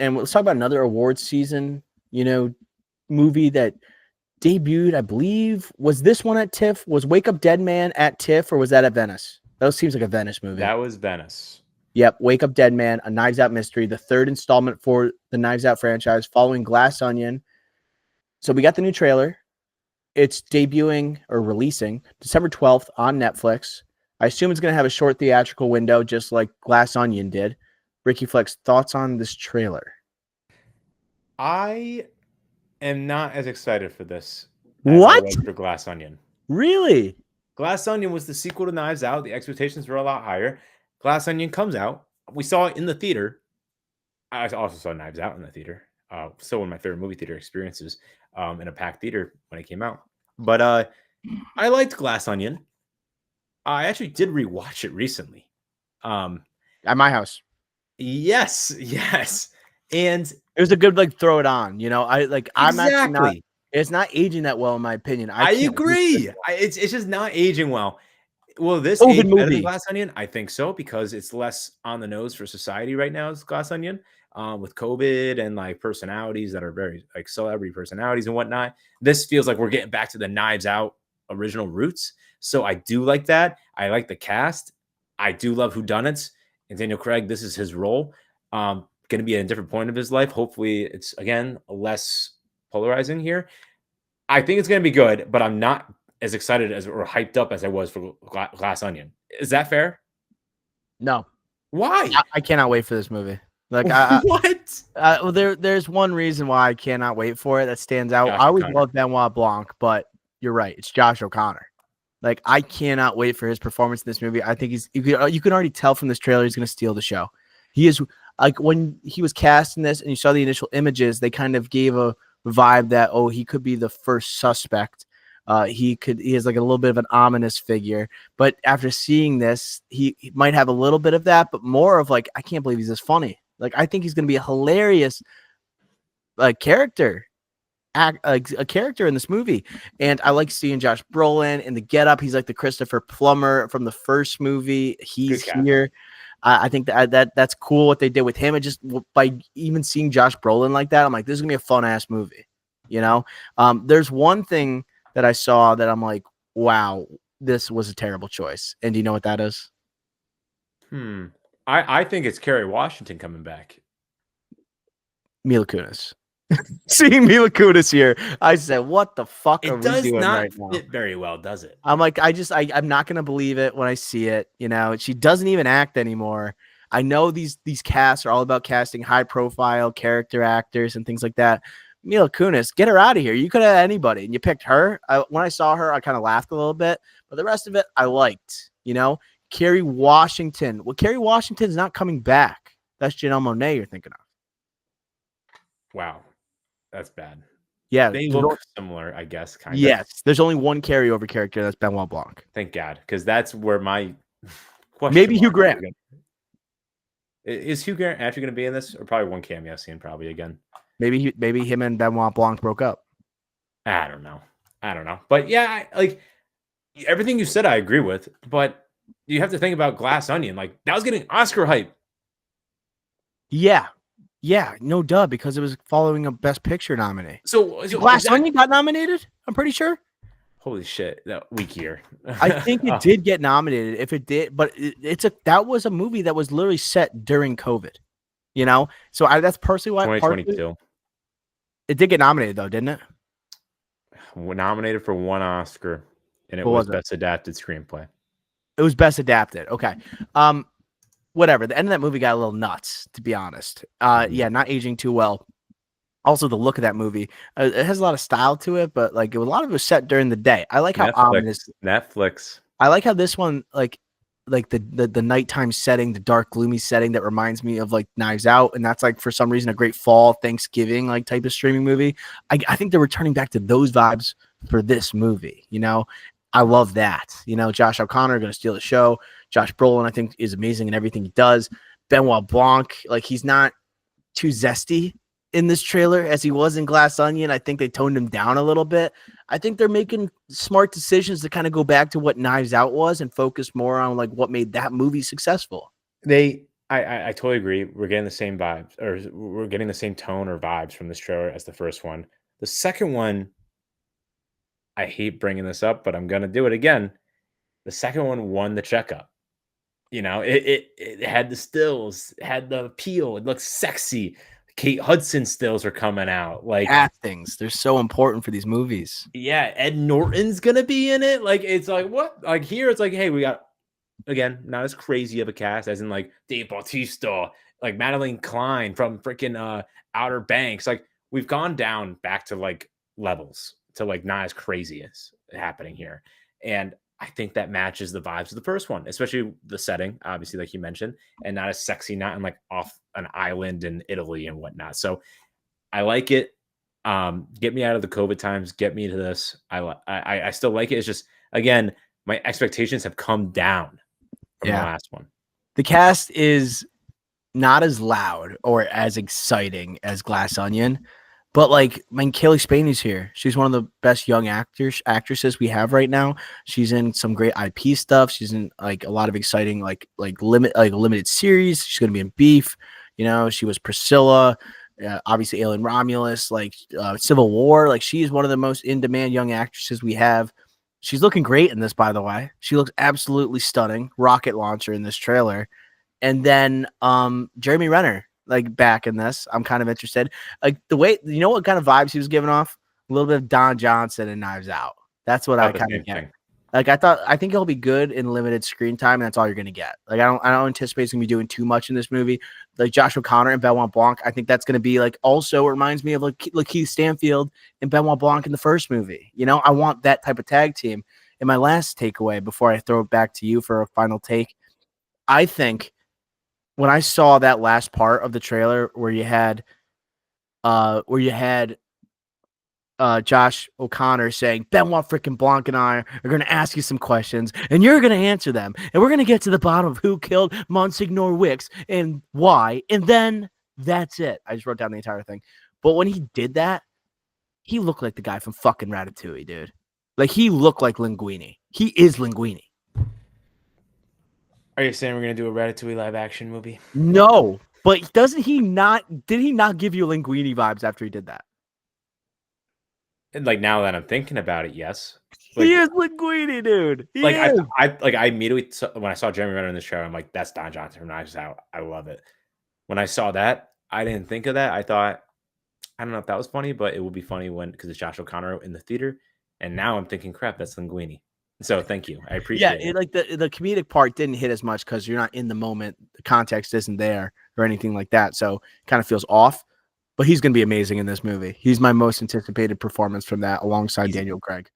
And let's talk about another awards season, movie that debuted, I believe. Was this one at TIFF? Was Wake Up Dead Man at TIFF, or was that at Venice? That seems like a Venice movie. That was Venice. Yep, Wake Up Dead Man, a Knives Out mystery, the third installment for the Knives Out franchise following Glass Onion. So we got the new trailer. It's debuting or releasing December 12th on Netflix. I assume it's going to have a short theatrical window, just like Glass Onion did. Ricky Flex, thoughts on this trailer? I am not as excited for this as I was for Glass Onion. Really? Glass Onion was the sequel to Knives Out. The expectations were a lot higher. Glass Onion comes out. We saw it in the theater. I also saw Knives Out in the theater. Still one of my favorite movie theater experiences in a packed theater when it came out. But I liked Glass Onion. I actually did rewatch it recently. At my house. Yes. And it was a good throw it on. I'm exactly. not. It's not aging that well, in my opinion. I agree. It's just not aging well. Will this age better than Glass Onion? I think so, because it's less on the nose for society right now as Glass Onion. With COVID and like personalities that are very like celebrity personalities and whatnot. This feels like we're getting back to the Knives Out original roots. So I do like that. I like the cast. I do love whodunits. And Daniel Craig, this is his role. Going to be at a different point of his life. Hopefully it's, again, less polarizing here. I think it's going to be good, but I'm not as excited as or hyped up as I was for Glass Onion. Is that fair? No. Why? I cannot wait for this movie. What? Well, there's one reason why I cannot wait for it that stands out. I always love Benoit Blanc, but you're right. It's Josh O'Connor. Like, I cannot wait for his performance in this movie. I think you can already tell from this trailer he's going to steal the show. He is, like, when he was cast in this and you saw the initial images, they kind of gave a vibe that, he could be the first suspect. He has like a little bit of an ominous figure, but after seeing this, he might have a little bit of that, but more of like, I can't believe he's this funny. Like, I think he's going to be a hilarious character. A character in this movie, and I like seeing Josh Brolin in the getup. He's like the Christopher Plummer from the first movie. He's here. I think that's cool what they did with him. And just by even seeing Josh Brolin like that, I'm like, this is gonna be a fun ass movie. There's one thing that I saw that I'm like, wow, this was a terrible choice. And do you know what that is? I think it's Kerry Washington coming back. Mila Kunis. Seeing Mila Kunis here, I said, "What the fuck are we doing right now?" It does not fit very well, does it? I'm like, I'm not gonna believe it when I see it. She doesn't even act anymore. I know these casts are all about casting high profile character actors and things like that. Mila Kunis, get her out of here. You could have anybody, and you picked her. When I saw her, I kind of laughed a little bit, but the rest of it, I liked. Kerry Washington. Well, Kerry Washington's not coming back. That's Janelle Monáe you're thinking of. Wow. That's bad. Yeah, they look similar, I guess. Kind of. Yes, there's only one carryover character. That's Benoit Blanc. Thank God, because that's where my question. Maybe Hugh Grant. Is Hugh Grant actually going to be in this, or probably one cameo scene? Probably again. Maybe him and Benoit Blanc broke up. I don't know. But yeah, like everything you said, I agree with. But you have to think about Glass Onion. Like, that was getting Oscar hype. Yeah, no duh, because it was following a Best Picture nominee. So Glass Onion got nominated? I'm pretty sure. Holy shit, that weak year. I think it did get nominated. If it did, but that was a movie that was literally set during COVID. So that's personally why 2022. It did get nominated though, didn't it? Nominated for one Oscar, and it was Best Adapted Screenplay. It was Best Adapted. Okay. Whatever. The end of that movie got a little nuts, to be honest. Yeah, not aging too well. Also, the look of that movie, it has a lot of style to it, but like a lot of it was set during the day. I like how ominous. Netflix. I like how this one, like the nighttime setting, the dark, gloomy setting that reminds me of like Knives Out, and that's like for some reason a great fall Thanksgiving like type of streaming movie. I think they're returning back to those vibes for this movie. I love that. Josh O'Connor going to steal the show. Josh Brolin, I think, is amazing in everything he does. Benoit Blanc, like, he's not too zesty in this trailer as he was in Glass Onion. I think they toned him down a little bit. I think they're making smart decisions to kind of go back to what Knives Out was and focus more on like what made that movie successful. They I totally agree. We're getting the same vibes, or we're getting the same tone or vibes from this trailer as the first one. The second one, I hate bringing this up, but I'm gonna do it again. The second one won the checkup. You know, it had the stills, it had the appeal, it looks sexy. Kate Hudson stills are coming out. Like, Castings, they're so important for these movies. yeah, Ed Norton's gonna be in it. Like, it's like, what? Like, here it's like, hey, we got, again, not as crazy of a cast as in like Dave Bautista, like Madeline Klein from freaking Outer Banks. Like, we've gone down back to like levels to like not as crazy as happening here. And I think that matches the vibes of the first one, especially the setting, obviously, like you mentioned, and not as sexy, not in like off an island in Italy and whatnot. So I like it. Get me out of the COVID times, get me to this. I still like it. It's just, again, my expectations have come down from the last one. The cast is not as loud or as exciting as Glass Onion, but like, I mean, Kaylee Spaney's here. She's one of the best young actresses we have right now. She's in some great IP stuff. She's in like a lot of exciting limited series. She's gonna be in Beef. You know, she was Priscilla. Obviously, Alien Romulus, like Civil War. Like, she's one of the most in demand young actresses we have. She's looking great in this, by the way. She looks absolutely stunning. Rocket launcher in this trailer. And then Jeremy Renner, like, back in this. I'm kind of interested. Like, the way, you know what kind of vibes he was giving off? A little bit of Don Johnson and Knives Out. That's what I kind of get. Like, I think he'll be good in limited screen time, and that's all you're gonna get. Like, I don't anticipate he's gonna be doing too much in this movie. Like Josh O'Connor and Benoit Blanc, I think that's gonna be like, also reminds me of like Keith Stanfield and Benoit Blanc in the first movie. You know, I want that type of tag team. And my last takeaway before I throw it back to you for a final take, I think when I saw that last part of the trailer where you had Josh O'Connor saying, Benoit freaking Blanc and I are going to ask you some questions, and you're going to answer them, and we're going to get to the bottom of who killed Monsignor Wicks and why, and then that's it. I just wrote down the entire thing. But when he did that, he looked like the guy from fucking Ratatouille, dude. Like, he looked like Linguini. He is Linguini. Are you saying we're going to do a Ratatouille live action movie? No, but did he not give you Linguini vibes after he did that? And like, now that I'm thinking about it, yes. Like, he is Linguini, dude. I immediately, when I saw Jeremy Renner in the show, I'm like, that's Don Johnson from Knives Out. I love it. When I saw that, I didn't think of that. I thought, I don't know if that was funny, but it will be funny because it's Josh O'Connor in the theater. And now I'm thinking, crap, that's Linguini. So thank you. I appreciate it. Like the comedic part didn't hit as much because you're not in the moment. The context isn't there or anything like that. So it kind of feels off. But he's going to be amazing in this movie. He's my most anticipated performance from that alongside Daniel Craig.